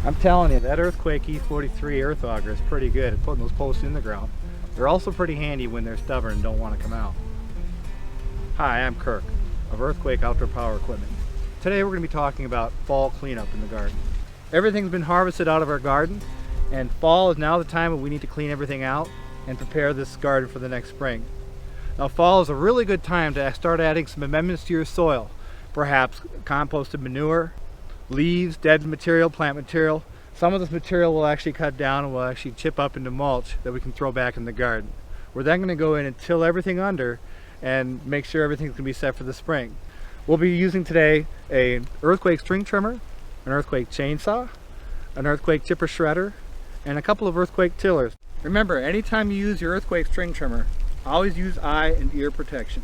I'm telling you, that Earthquake E43 earth auger is pretty good at putting those posts in the ground. They're also pretty handy when they're stubborn and don't want to come out. Hi, I'm Kirk of Earthquake Outdoor Power Equipment. Today we're going to be talking about fall cleanup in the garden. Everything's been harvested out of our garden, and fall is now the time when we need to clean everything out and prepare this garden for the next spring. Now, fall is a really good time to start adding some amendments to your soil. Perhaps composted manure, leaves, dead material, plant material. Some of this material will actually cut down and will actually chip up into mulch that we can throw back in the garden. We're then going to go in and till everything under and make sure everything's going to be set for the spring. We'll be using today an Earthquake string trimmer, an Earthquake chainsaw, an Earthquake chipper shredder, and a couple of Earthquake tillers. Remember, anytime you use your Earthquake string trimmer, always use eye and ear protection.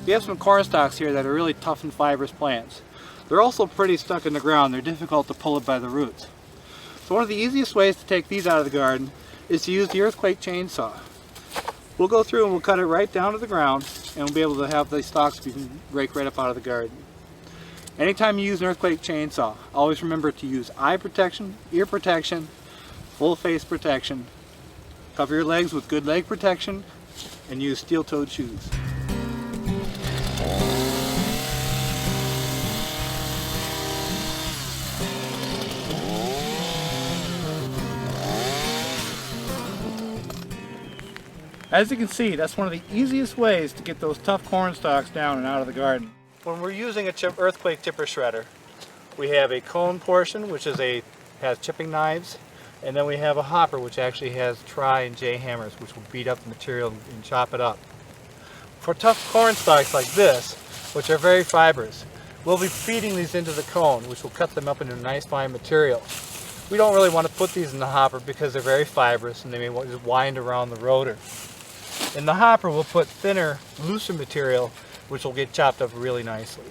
We have some corn stalks here that are really tough and fibrous plants. They're also pretty stuck in the ground. They're difficult to pull it by the roots. So one of the easiest ways to take these out of the garden is to use the Earthquake chainsaw. We'll go through and we'll cut it right down to the ground, and we'll be able to have these stalks we can rake right up out of the garden. Anytime you use an Earthquake chainsaw, always remember to use eye protection, ear protection, full face protection. Cover your legs with good leg protection, and use steel-toed shoes. As you can see, that's one of the easiest ways to get those tough corn stalks down and out of the garden. When we're using a Earthquake chipper shredder, we have a cone portion, which has chipping knives, and then we have a hopper, which actually has tri and J hammers, which will beat up the material and chop it up. For tough corn stalks like this, which are very fibrous, we'll be feeding these into the cone, which will cut them up into nice fine material. We don't really want to put these in the hopper because they're very fibrous and they may just wind around the rotor. In the hopper, we'll put thinner, looser material, which will get chopped up really nicely.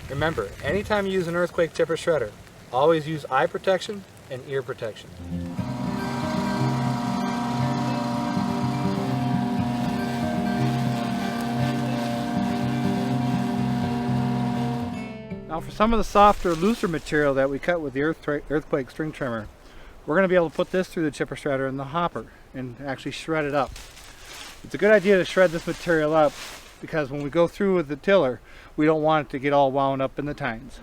Remember, anytime you use an Earthquake chipper shredder, always use eye protection and ear protection. Now, for some of the softer, looser material that we cut with the Earthquake string trimmer, we're going to be able to put this through the chipper shredder in the hopper and actually shred it up. It's a good idea to shred this material up because when we go through with the tiller, we don't want it to get all wound up in the tines.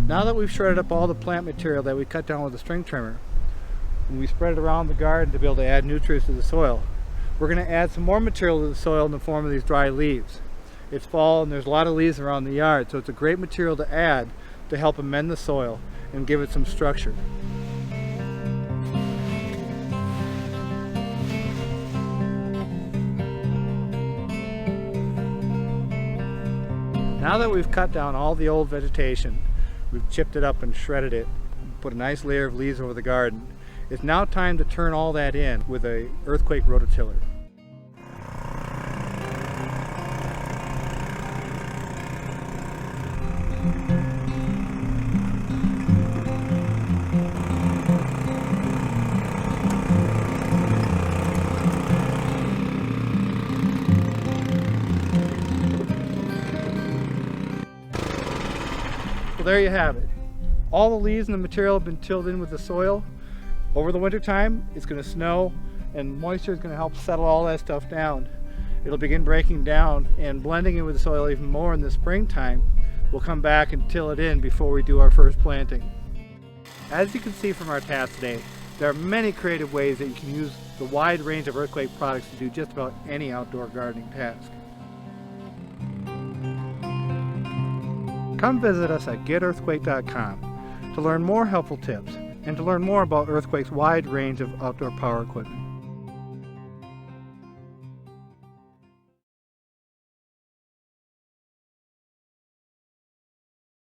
Now that we've shredded up all the plant material that we cut down with the string trimmer, and we spread it around the garden to be able to add nutrients to the soil, we're going to add some more material to the soil in the form of these dry leaves. It's fall and there's a lot of leaves around the yard, so it's a great material to add to help amend the soil and give it some structure. Now that we've cut down all the old vegetation, we've chipped it up and shredded it, put a nice layer of leaves over the garden, it's now time to turn all that in with a Earthquake rototiller. So there you have it. All the leaves and the material have been tilled in with the soil. Over the winter time, it's going to snow and moisture is going to help settle all that stuff down. It'll begin breaking down and blending in with the soil even more in the springtime. We'll come back and till it in before we do our first planting. As you can see from our task today, there are many creative ways that you can use the wide range of Earthquake products to do just about any outdoor gardening task. Come visit us at getearthquake.com to learn more helpful tips and to learn more about Earthquake's wide range of outdoor power equipment.